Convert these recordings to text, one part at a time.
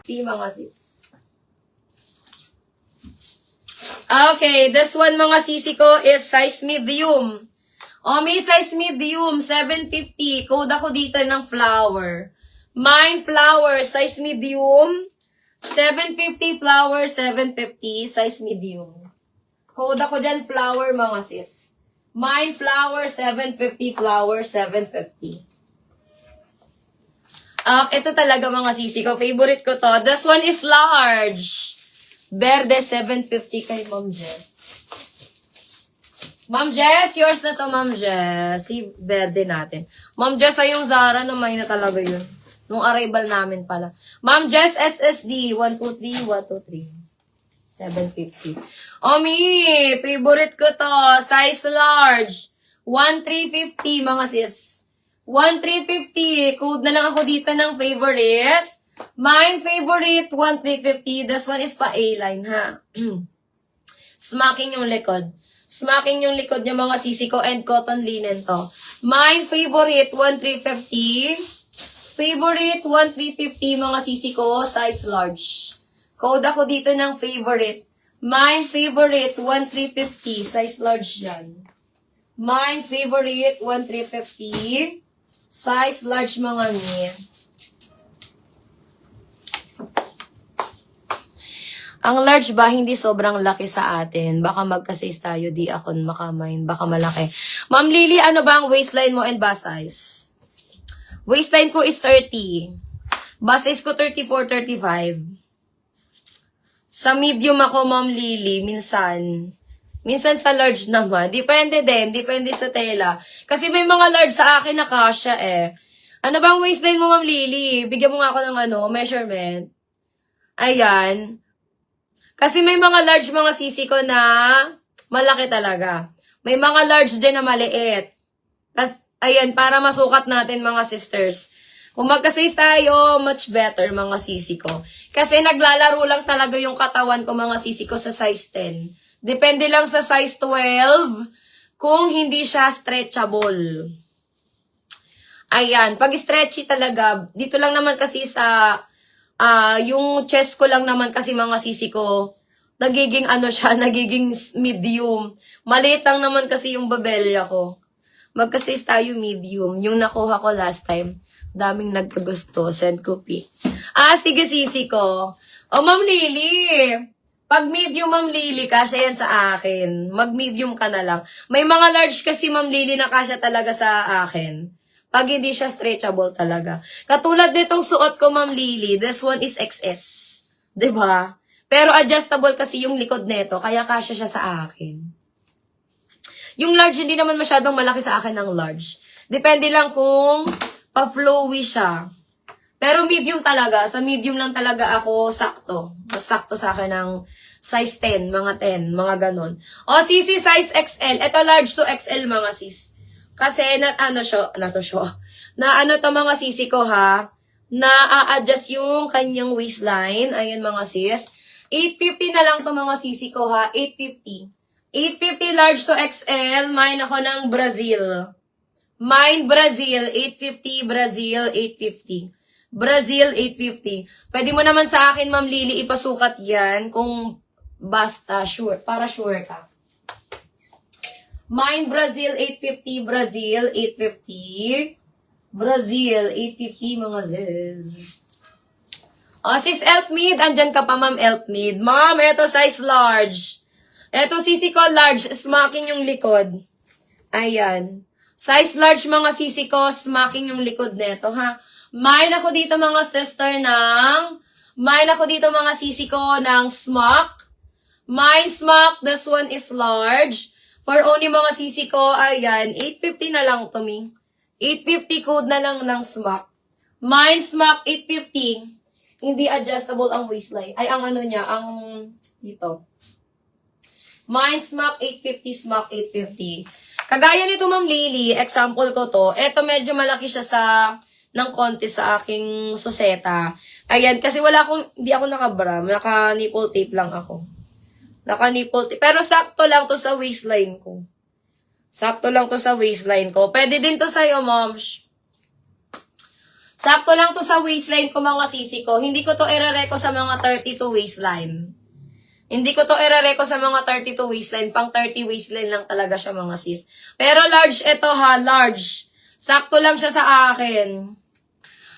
mga sis. Okay, this one mga sisi ko is size medium. O, may size medium, 750. Code ako dito ng flower. Mine flower, size medium. 750 flower, 750, size medium. Code ako dyan, flower mga sis. Mine flower, 750 flower, 750. Ito talaga mga sisi ko. Favorite ko to. This one is large. Verde, 750 kay Ma'am Jess. Ma'am Jess, yours na to, Ma'am Jess. Si Verde natin. Ma'am Jess, ay yung Zara, namay na talaga yun. Nung arrival namin pala. Ma'am Jess, SSD. 123, 123. 750. Omi, favorite ko to. Size large. 1350, mga sis. 1350. Code na lang ako dito ng favorite. Mine favorite, 1350. This one is pa A-line, ha? Smacking yung likod. Smacking yung likod niya mga sisi ko and cotton linen to. Mine favorite, 1350. Favorite, 1350 mga sisi ko, size large. Code ako dito ng favorite. Mine favorite, 1350. Size large yan. Mine favorite, 1350. Size large mga niya. Ang large ba, hindi sobrang laki sa atin. Baka magka-size tayo, di ako makamine. Baka malaki. Ma'am Lily, ano ba ang waistline mo and bust size? Waistline ko is 30. Bust size ko 34, 35. Sa medium ako, Ma'am Lily, minsan. Minsan sa large naman. Depende din. Depende sa tela. Kasi may mga large sa akin na kasya eh. Ano ba ang waistline mo, Ma'am Lily? Bigyan mo nga ako ng measurement. Ayan. Kasi may mga large mga sisi ko na malaki talaga. May mga large din na maliit. Ayan, para masukat natin mga sisters. Kung magka-size tayo, much better mga sisi ko. Kasi naglalaro lang talaga yung katawan ko mga sisi ko sa size 10. Depende lang sa size 12 kung hindi siya stretchable. Ayan, pag stretchy talaga, dito lang naman kasi sa yung chest ko lang naman kasi mga sisi ko, nagiging nagiging medium. Maliit lang naman kasi yung babelya ko. Magka-size tayo medium. Yung nakuha ko last time, daming nagkagusto. Send ko pic. Sige sisi ko. Ma'am Lily, pag medium Ma'am Lily, kasya yan sa akin. Mag-medium ka na lang. May mga large kasi Ma'am Lily na kasya talaga sa akin. Pag hindi siya stretchable talaga. Katulad nitong suot ko, Ma'am Lily, this one is XS. 'Di ba? Pero adjustable kasi yung likod nito, kaya kasya siya sa akin. Yung large, hindi naman masyadong malaki sa akin ng large. Depende lang kung pa-flowy siya. Pero medium talaga. Sa medium lang talaga ako sakto. Mas sakto sa akin ng size 10, mga 10, mga ganon. Sisi, size XL. Ito large to XL, mga sis. Kasi, to mga sisi ko ha, na-a-adjust yung kanyang waistline. Ayan mga sis. 850 na lang to mga sisi ko ha, 850. 850 large to XL, mine ako ng Brazil. Mine Brazil, 850, Brazil, 850. Brazil, 850. Pwede mo naman sa akin, Ma'am Lily, ipasukat yan kung basta, sure, para sure ka. Mine Brazil 850, Brazil 850. Brazil 850 mga ziz. Sis Elpmid, andyan ka pa Ma'am Elpmid. Ma'am, eto size large. Eto sisi ko large, smacking yung likod. Ayan. Size large mga sisi ko, smacking yung likod neto ha. Mine ako dito mga sisi ko ng smock. Mine smock, this one is large. For only mga sisi ko, ayan, 850 na lang to me. 850 code na lang ng smock. Mine smock, 850. Hindi adjustable ang waistline. Ay, ang dito. Mine smock, 850, smock, 850. Kagaya nito, Ma'am Lily, example ko to. Eto medyo malaki siya ng konti sa aking suseta. Ayan, kasi hindi ako naka-bra. Naka-nipple tape lang ako. Naka-nipple tape. Pero sakto lang to sa waistline ko. Sakto lang to sa waistline ko. Pwede din to sa'yo, moms. Sakto lang to sa waistline ko mga sisi ko. Hindi ko to irereko sa mga 32 waistline. Hindi ko to irereko sa mga 32 waistline. Pang 30 waistline lang talaga siya mga sis. Pero large ito ha, large. Sakto lang siya sa akin.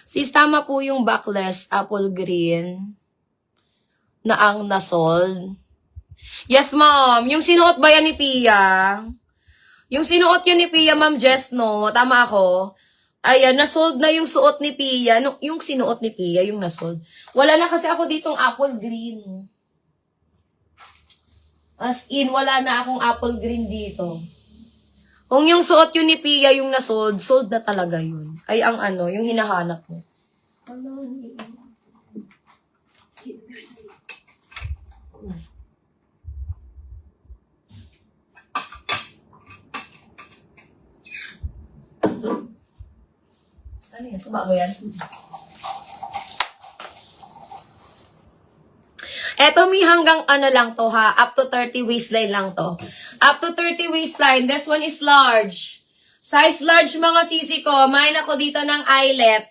Sis, tama po yung backless apple green na ang nasold. Yes, ma'am. Yung sinuot ba yan ni Pia? Yung sinuot yun ni Pia, ma'am Jess, no? Tama ako. Ayan, nasold na yung suot ni Pia. Yung sinuot ni Pia, yung nasold. Wala na kasi ako ditong apple green. As in, wala na akong apple green dito. Kung yung suot yun ni Pia, yung nasold, sold na talaga yun. Ay, ang ano, yung hinahanap mo. Ano yun? Subago yan? Eto mi hanggang ano lang to ha, up to 30 waistline lang to. Up to 30 waistline, this one is large. Size large mga sisi ko, mine ako dito ng eyelet.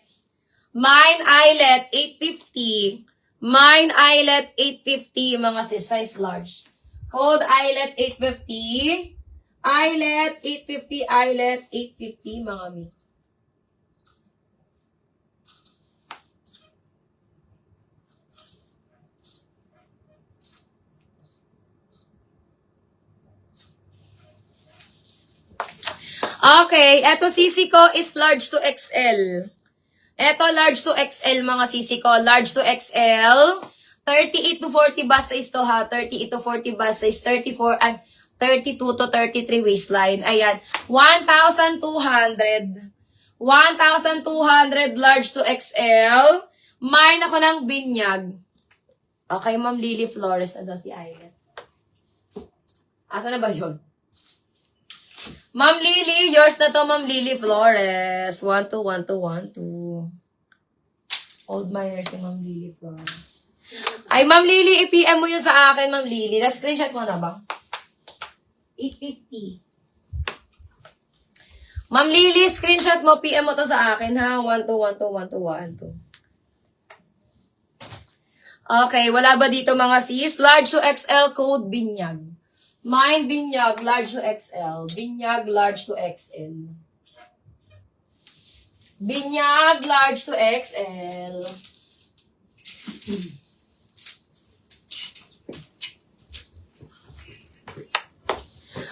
Mine eyelet, 850. Mine eyelet, 850 mga sis, size large. Code eyelet, 850. Eyelet, 850, eyelet, 850 mga mi. Okay, eto sisi ko is large to XL. Eto large to XL mga sisi ko, large to XL. 38 to 40 bust size to ha, 38 to 40 bust size, 32 to 33 waistline. Ayan, 1,200. 1,200 large to XL. Mine ako ng binyag. Okay, Ma'am Lily Flores na daw si Ayla. Asa na ba yun? Ma'am Lily, yours na to, Ma'am Lily Flores. 121212. Old miner si Ma'am Lily Flores. Ay, Ma'am Lily, i-PM mo yun sa akin, Ma'am Lily. Na-screenshot mo na ba? 850. Ma'am Lily, screenshot mo, PM mo to sa akin, ha? 12121212. Okay, wala ba dito mga sis? Large to XL code binyag. Mine, binyag, large to XL. Binyag, large to XL. Binyag, large to XL.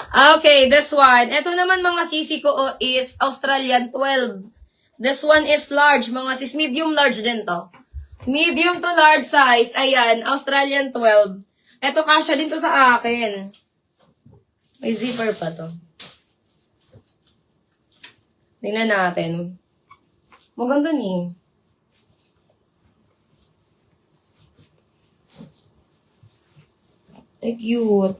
Okay, this one. Ito naman mga sisi ko is Australian 12. This one is large, mga sis. Medium large din to. Medium to large size. Ayan, Australian 12. Ito kasya din to sa akin. May zipper pa to. Tingnan natin. Maganda ni. Ay, cute.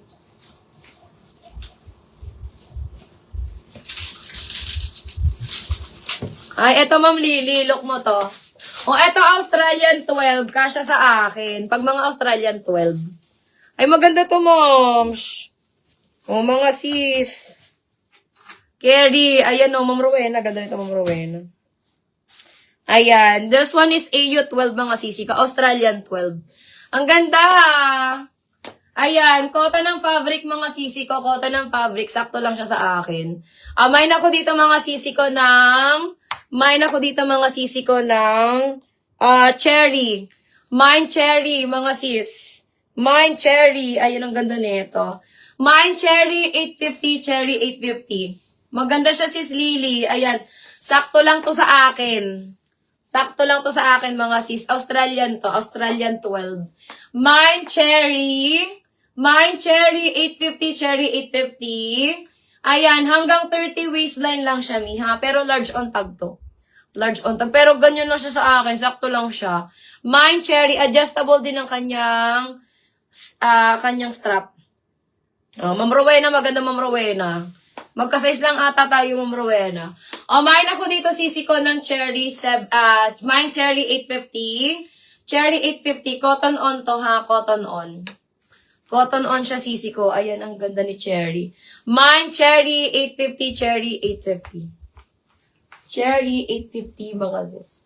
Ay, eto Ma'am Lily, look mo to. O, eto Australian 12, kasya sa akin. Pag mga Australian 12. Ay, maganda to, moms. O, mga sis. Carrie. Ayan o, Ma'am Rowena. Ganda nito, Ma'am Rowena. Ayan. This one is AU12 mga sisi ka. Australian 12. Ang ganda. Ayan. Kota ng fabric mga sisi ko. Kota ng fabric. Sakto lang siya sa akin. Mine ako dito mga sisi ko ng cherry. Mine cherry mga sis. Mine cherry. Ayan ang ganda nito. Mine cherry 850, cherry 850. Maganda siya sis Lily. Ayan. Sakto lang to sa akin. Sakto lang to sa akin mga sis. Australian to. Australian 12. Mine cherry 850, cherry 850. Ayan. Hanggang 30 waistline lang siya ha. Pero large on tag to. Large on tag. Pero ganyan lang siya sa akin. Sakto lang siya. Mine cherry. Adjustable din ang kanyang strap. Oh, Ma'am Rowena, maganda Ma'am Rowena. Magka-size lang ata tayo, Ma'am Rowena. Mine ako dito sisi ko ng cherry, mine cherry 850. Cherry 850, cotton on to ha, cotton on. Cotton on siya sisi ko. Ayan, ang ganda ni cherry. Mine cherry 850, cherry 850. Cherry 850 mga sis.